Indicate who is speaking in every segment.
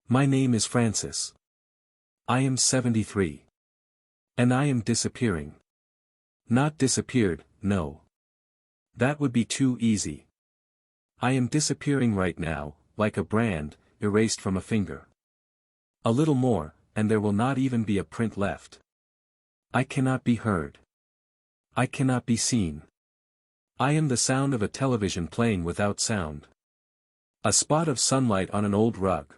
Speaker 1: My name is Francis. I am 73. And I am disappearing. Not disappeared, no. That would be too easy. I am disappearing right now, like a brand, erased from a finger. A little more, and there will not even be a print left. I cannot be heard. I cannot be seen. I am the sound of a television playing without sound. A spot of sunlight on an old rug.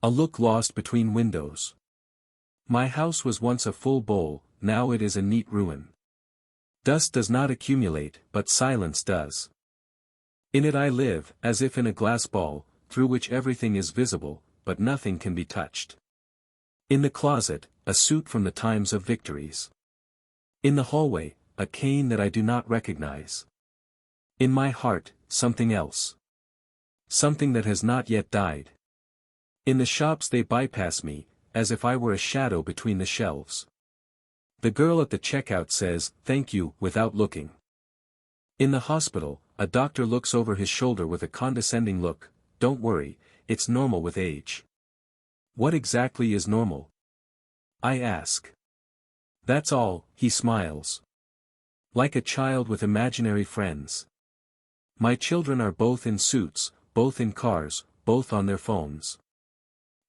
Speaker 1: A look lost between windows. My house was once a full bowl, now it is a neat ruin. Dust does not accumulate, but silence does. In it I live, as if in a glass ball, through which everything is visible, but nothing can be touched. In the closet, a suit from the times of victories. In the hallway, a cane that I do not recognize. In my heart, something else. Something that has not yet died. In the shops they bypass me, as if I were a shadow between the shelves. The girl at the checkout says, "Thank you," without looking. In the hospital, a doctor looks over his shoulder with a condescending look. "Don't worry, it's normal with age." What exactly is normal? I ask. "That's all," he smiles. Like a child with imaginary friends. My children are both in suits, both in cars, both on their phones.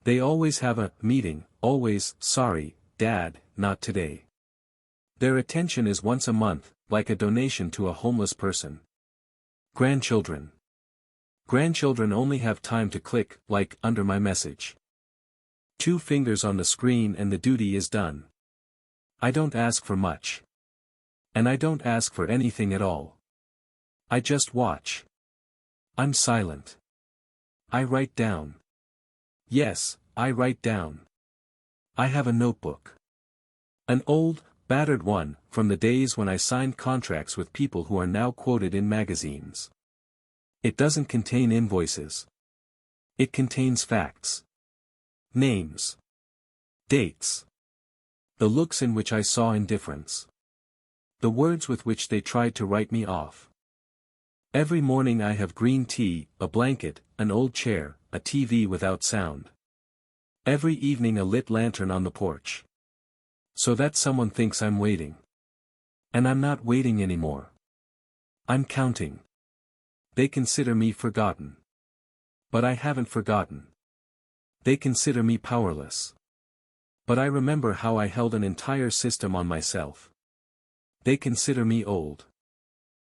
Speaker 1: They always have a meeting, always, "Sorry, Dad, not today." Their attention is once a month, like a donation to a homeless person. Grandchildren. Grandchildren only have time to click, like, under my message. 2 fingers on the screen and the duty is done. I don't ask for much. And I don't ask for anything at all. I just watch. I'm silent. I write down. Yes, I write down. I have a notebook. An old, battered one, from the days when I signed contracts with people who are now quoted in magazines. It doesn't contain invoices. It contains facts. Names. Dates. The looks in which I saw indifference. The words with which they tried to write me off. Every morning I have green tea, a blanket, an old chair, a TV without sound. Every evening a lit lantern on the porch. So that someone thinks I'm waiting. And I'm not waiting anymore. I'm counting. They consider me forgotten. But I haven't forgotten. They consider me powerless. But I remember how I held an entire system on myself. They consider me old.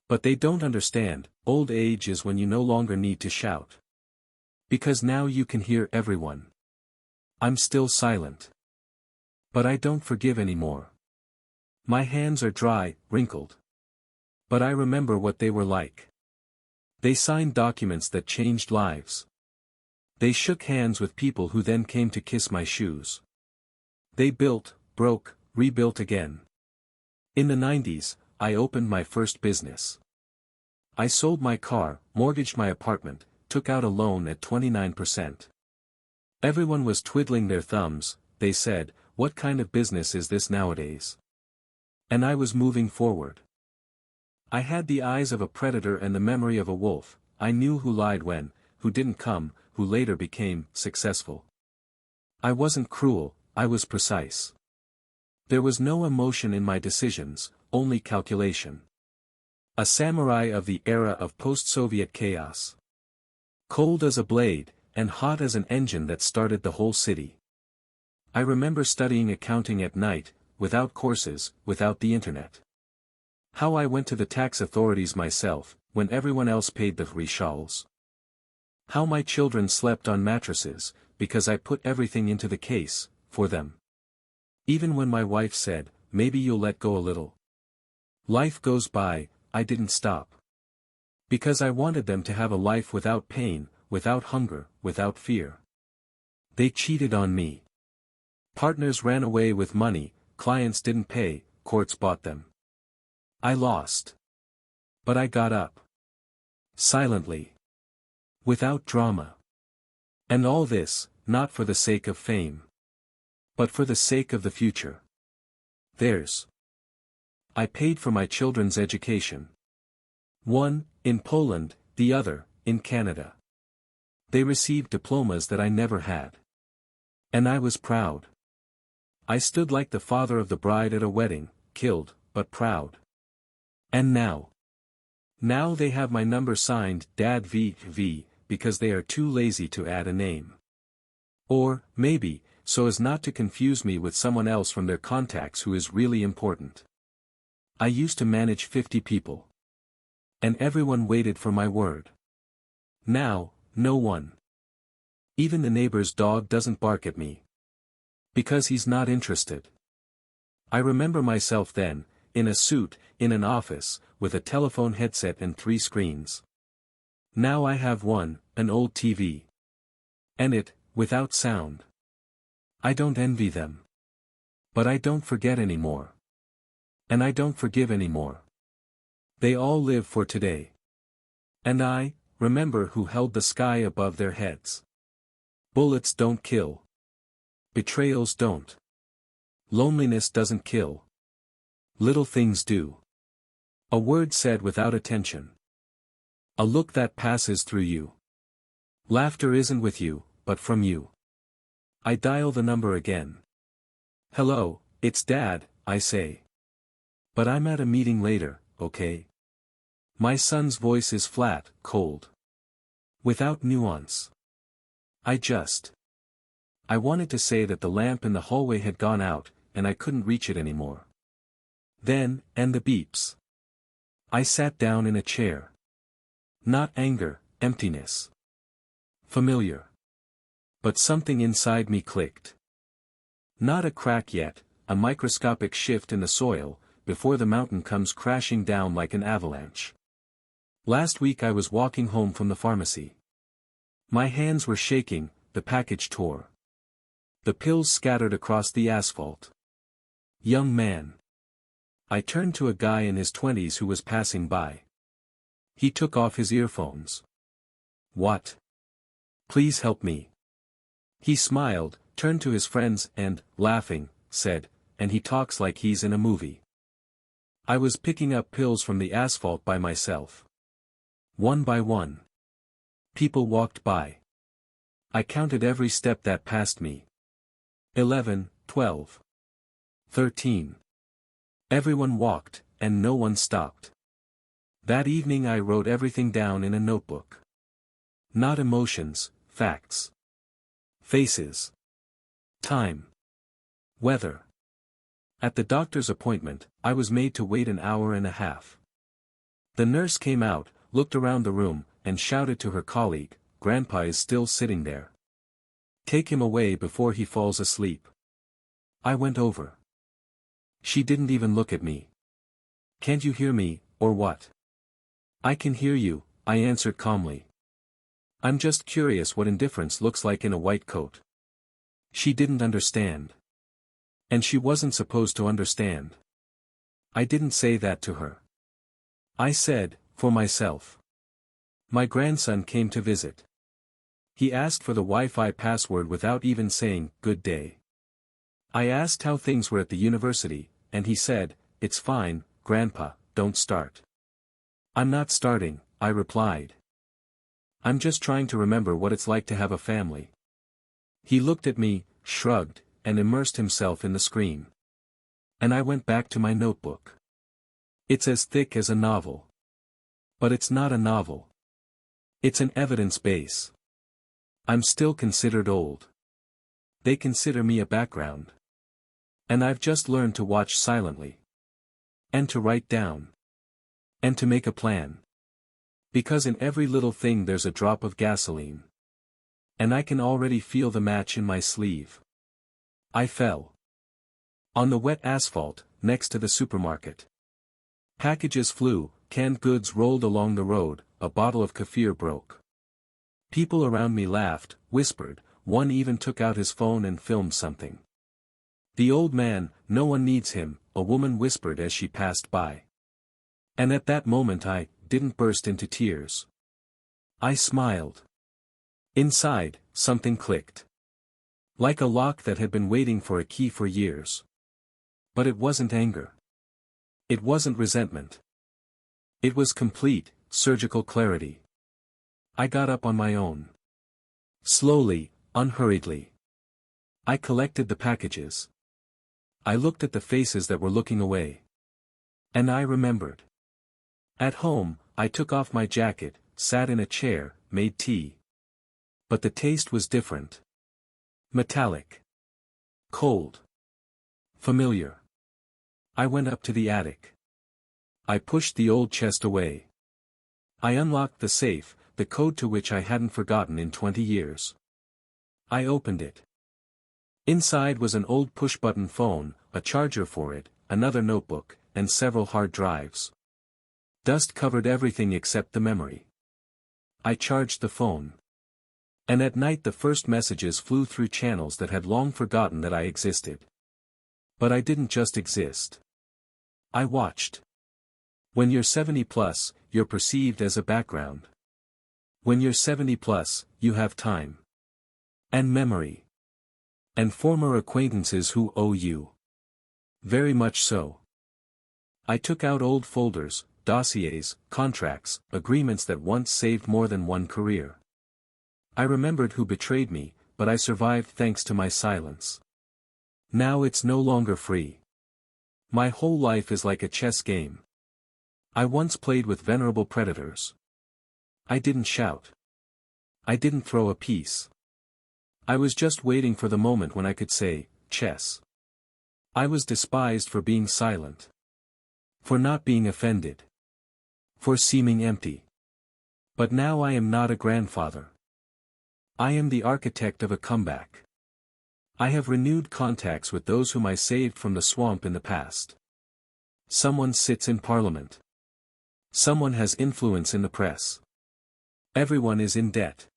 Speaker 1: But they don't understand, old age is when you no longer need to shout. Because now you can hear everyone. I'm still silent. But I don't forgive anymore. My hands are dry, wrinkled. But I remember what they were like. They signed documents that changed lives. They shook hands with people who then came to kiss my shoes. They built, broke, rebuilt again. In the 90s, I opened my first business. I sold my car, mortgaged my apartment, took out a loan at 29%. Everyone was twiddling their thumbs. They said, "What kind of business is this nowadays?" And I was moving forward. I had the eyes of a predator and the memory of a wolf. I knew who lied when, who didn't come, who later became successful. I wasn't cruel, I was precise. There was no emotion in my decisions, only calculation. A samurai of the era of post-Soviet chaos. Cold as a blade, and hot as an engine that started the whole city. I remember studying accounting at night, without courses, without the internet. How I went to the tax authorities myself, when everyone else paid the rickshaws. How my children slept on mattresses, because I put everything into the case, for them. Even when my wife said, "Maybe you'll let go a little." Life goes by, I didn't stop. Because I wanted them to have a life without pain, without hunger, without fear. They cheated on me. Partners ran away with money, clients didn't pay, courts bought them. I lost. But I got up. Silently. Without drama. And all this, not for the sake of fame. But for the sake of the future. Theirs. I paid for my children's education. One, in Poland, the other, in Canada. They received diplomas that I never had. And I was proud. I stood like the father of the bride at a wedding, killed, but proud. And now? Now they have my number signed Dad V, because they are too lazy to add a name. Or, maybe, so as not to confuse me with someone else from their contacts who is really important. I used to manage 50 people. And everyone waited for my word. Now, no one. Even the neighbor's dog doesn't bark at me. Because he's not interested. I remember myself then, in a suit, in an office, with a telephone headset and 3 screens. Now I have one, an old TV. And it, without sound. I don't envy them. But I don't forget anymore. And I don't forgive anymore. They all live for today. And I, remember who held the sky above their heads. Bullets don't kill. Betrayals don't. Loneliness doesn't kill. Little things do. A word said without attention. A look that passes through you. Laughter isn't with you, but from you. I dial the number again. Hello, it's Dad, I say. But I'm at a meeting later, okay? My son's voice is flat, cold. Without nuance. I wanted to say that the lamp in the hallway had gone out, and I couldn't reach it anymore. Then, and the beeps. I sat down in a chair. Not anger, emptiness. Familiar. But something inside me clicked. Not a crack yet, a microscopic shift in the soil, before the mountain comes crashing down like an avalanche. Last week I was walking home from the pharmacy. My hands were shaking, the package tore. The pills scattered across the asphalt. Young man. I turned to a guy in his 20s who was passing by. He took off his earphones. What? Please help me. He smiled, turned to his friends and, laughing, said, and he talks like he's in a movie. I was picking up pills from the asphalt by myself. One by one. People walked by. I counted every step that passed me. 11, 12. 13. Everyone walked, and no one stopped. That evening I wrote everything down in a notebook. Not emotions, facts. Faces. Time. Weather. At the doctor's appointment, I was made to wait an hour and a half. The nurse came out, looked around the room, and shouted to her colleague, "Grandpa is still sitting there. Take him away before he falls asleep." I went over. She didn't even look at me. "Can't you hear me, or what?" "I can hear you," I answered calmly. "I'm just curious what indifference looks like in a white coat." She didn't understand. And she wasn't supposed to understand. I didn't say that to her. I said, for myself. My grandson came to visit. He asked for the Wi-Fi password without even saying, "Good day." I asked how things were at the university, and he said, "It's fine, Grandpa, don't start." "I'm not starting," I replied. "I'm just trying to remember what it's like to have a family." He looked at me, shrugged, and immersed himself in the screen. And I went back to my notebook. It's as thick as a novel. But it's not a novel. It's an evidence base. I'm still considered old. They consider me a background. And I've just learned to watch silently. And to write down. And to make a plan. Because in every little thing there's a drop of gasoline. And I can already feel the match in my sleeve. I fell. On the wet asphalt, next to the supermarket. Packages flew, canned goods rolled along the road, a bottle of kefir broke. People around me laughed, whispered, one even took out his phone and filmed something. "The old man, no one needs him," a woman whispered as she passed by. And at that moment I didn't burst into tears. I smiled. Inside, something clicked. Like a lock that had been waiting for a key for years. But it wasn't anger. It wasn't resentment. It was complete, surgical clarity. I got up on my own. Slowly, unhurriedly. I collected the packages. I looked at the faces that were looking away. And I remembered. At home, I took off my jacket, sat in a chair, made tea. But the taste was different. Metallic. Cold. Familiar. I went up to the attic. I pushed the old chest away. I unlocked the safe, the code to which I hadn't forgotten in 20 years. I opened it. Inside was an old push-button phone, a charger for it, another notebook, and several hard drives. Dust covered everything except the memory. I charged the phone. And at night the first messages flew through channels that had long forgotten that I existed. But I didn't just exist. I watched. When you're 70 plus, you're perceived as a background. When you're 70 plus, you have time. And memory. And former acquaintances who owe you. Very much so. I took out old folders, dossiers, contracts, agreements that once saved more than one career. I remembered who betrayed me, but I survived thanks to my silence. Now it's no longer free. My whole life is like a chess game. I once played with venerable predators. I didn't shout. I didn't throw a piece. I was just waiting for the moment when I could say, chess. I was despised for being silent. For not being offended. For seeming empty. But now I am not a grandfather. I am the architect of a comeback. I have renewed contacts with those whom I saved from the swamp in the past. Someone sits in parliament. Someone has influence in the press. Everyone is in debt.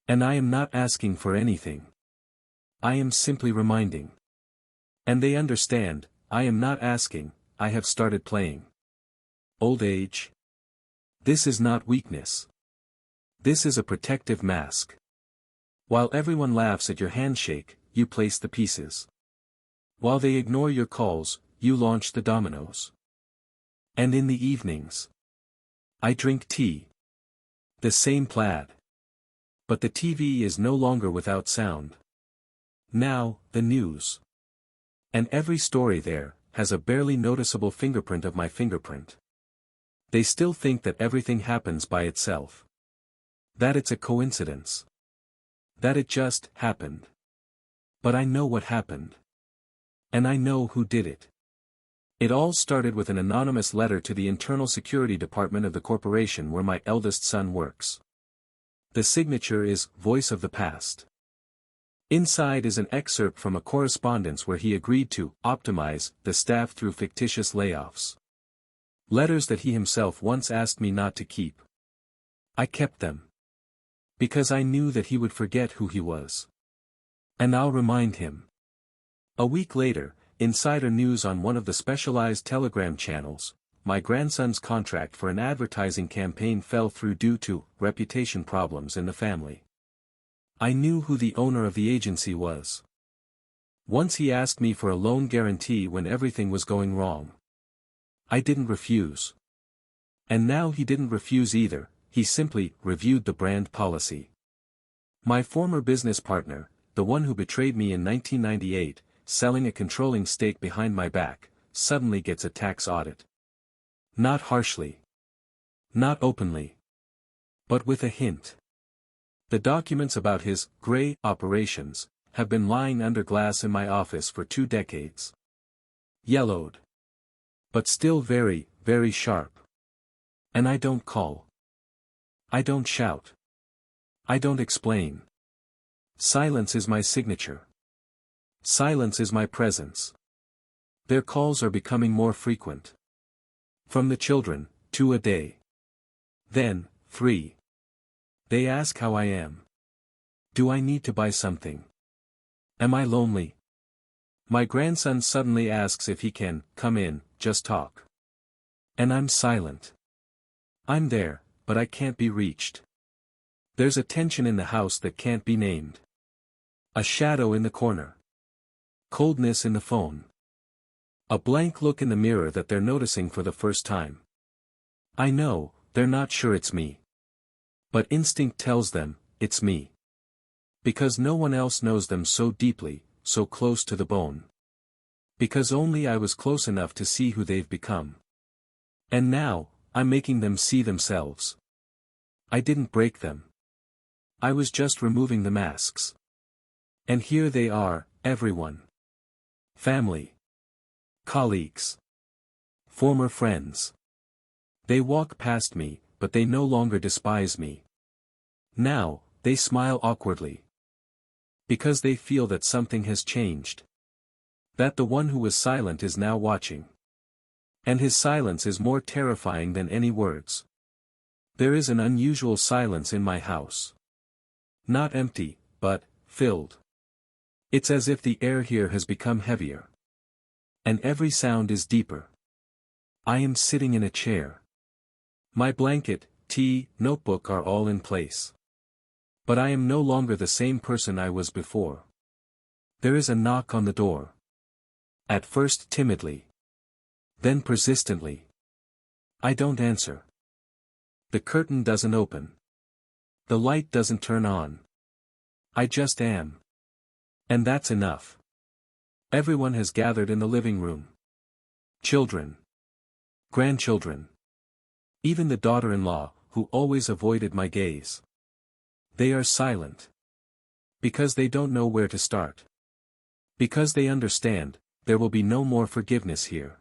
Speaker 1: And I am not asking for anything. I am simply reminding. And they understand, I am not asking, I have started playing. Old age? This is not weakness. This is a protective mask. While everyone laughs at your handshake, you place the pieces. While they ignore your calls, you launch the dominoes. And in the evenings, I drink tea. The same plaid. But the TV is no longer without sound. Now, the news. And every story there has a barely noticeable fingerprint of my fingerprint. They still think that everything happens by itself. That it's a coincidence. That it just happened. But I know what happened. And I know who did it. It all started with an anonymous letter to the Internal Security Department of the corporation where my eldest son works. The signature is Voice of the Past. Inside is an excerpt from a correspondence where he agreed to optimize the staff through fictitious layoffs. Letters that he himself once asked me not to keep. I kept them. Because I knew that he would forget who he was. And I'll remind him. A week later, insider news on one of the specialized Telegram channels, my grandson's contract for an advertising campaign fell through due to reputation problems in the family. I knew who the owner of the agency was. Once he asked me for a loan guarantee when everything was going wrong. I didn't refuse. And now he didn't refuse either, he simply reviewed the brand policy. My former business partner, the one who betrayed me in 1998, selling a controlling stake behind my back, suddenly gets a tax audit. Not harshly. Not openly. But with a hint. The documents about his gray operations have been lying under glass in my office for 2 decades. Yellowed. But still very, very sharp. And I don't call. I don't shout. I don't explain. Silence is my signature. Silence is my presence. Their calls are becoming more frequent. From the children, 2 a day. Then, 3. They ask how I am. Do I need to buy something? Am I lonely? My grandson suddenly asks if he can come in, just talk. And I'm silent. I'm there, but I can't be reached. There's a tension in the house that can't be named. A shadow in the corner. Coldness in the phone. A blank look in the mirror that they're noticing for the first time. I know, they're not sure it's me. But instinct tells them, it's me. Because no one else knows them so deeply, so close to the bone. Because only I was close enough to see who they've become. And now, I'm making them see themselves. I didn't break them. I was just removing the masks. And here they are, everyone. Family. Colleagues. Former friends. They walk past me, but they no longer despise me. Now, they smile awkwardly. Because they feel that something has changed. That the one who was silent is now watching. And his silence is more terrifying than any words. There is an unusual silence in my house. Not empty, but filled. It's as if the air here has become heavier. And every sound is deeper. I am sitting in a chair. My blanket, tea, notebook are all in place. But I am no longer the same person I was before. There is a knock on the door. At first timidly. Then persistently. I don't answer. The curtain doesn't open. The light doesn't turn on. I just am. And that's enough. Everyone has gathered in the living room. Children. Grandchildren. Even the daughter-in-law, who always avoided my gaze. They are silent. Because they don't know where to start. Because they understand, there will be no more forgiveness here.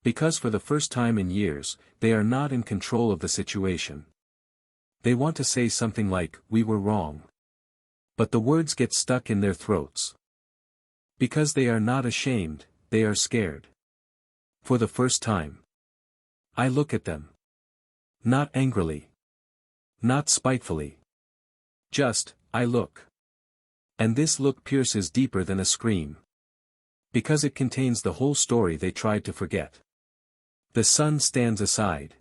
Speaker 1: Because for the first time in years, they are not in control of the situation. They want to say something like, "We were wrong." But the words get stuck in their throats. Because they are not ashamed, they are scared. For the first time. I look at them. Not angrily. Not spitefully. Just, I look. And this look pierces deeper than a scream. Because it contains the whole story they tried to forget. The son stands aside.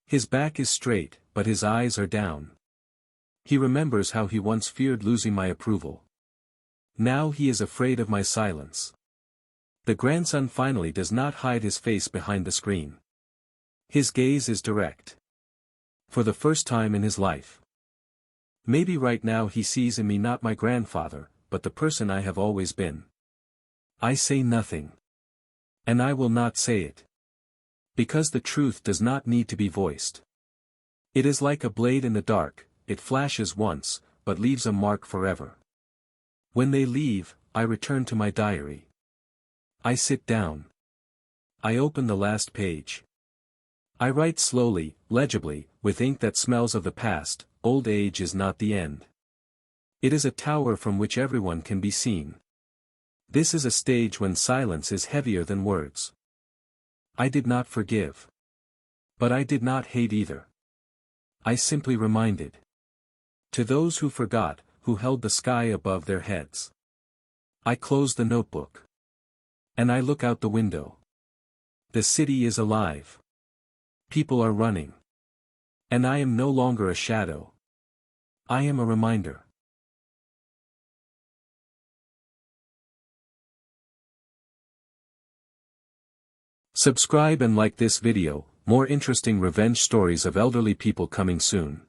Speaker 1: His back is straight, but his eyes are down. He remembers how he once feared losing my approval. Now he is afraid of my silence. The grandson finally does not hide his face behind the screen. His gaze is direct. For the first time in his life. Maybe right now he sees in me not my grandfather, but the person I have always been. I say nothing. And I will not say it. Because the truth does not need to be voiced. It is like a blade in the dark, it flashes once, but leaves a mark forever. When they leave, I return to my diary. I sit down. I open the last page. I write slowly, legibly, with ink that smells of the past. Old age is not the end. It is a tower from which everyone can be seen. This is a stage when silence is heavier than words. I did not forgive. But I did not hate either. I simply reminded. To those who forgot, who held the sky above their heads. I close the notebook. And I look out the window. The city is alive. People are running. And I am no longer a shadow. I am a reminder. Subscribe and like this video, more interesting revenge stories of elderly people coming soon.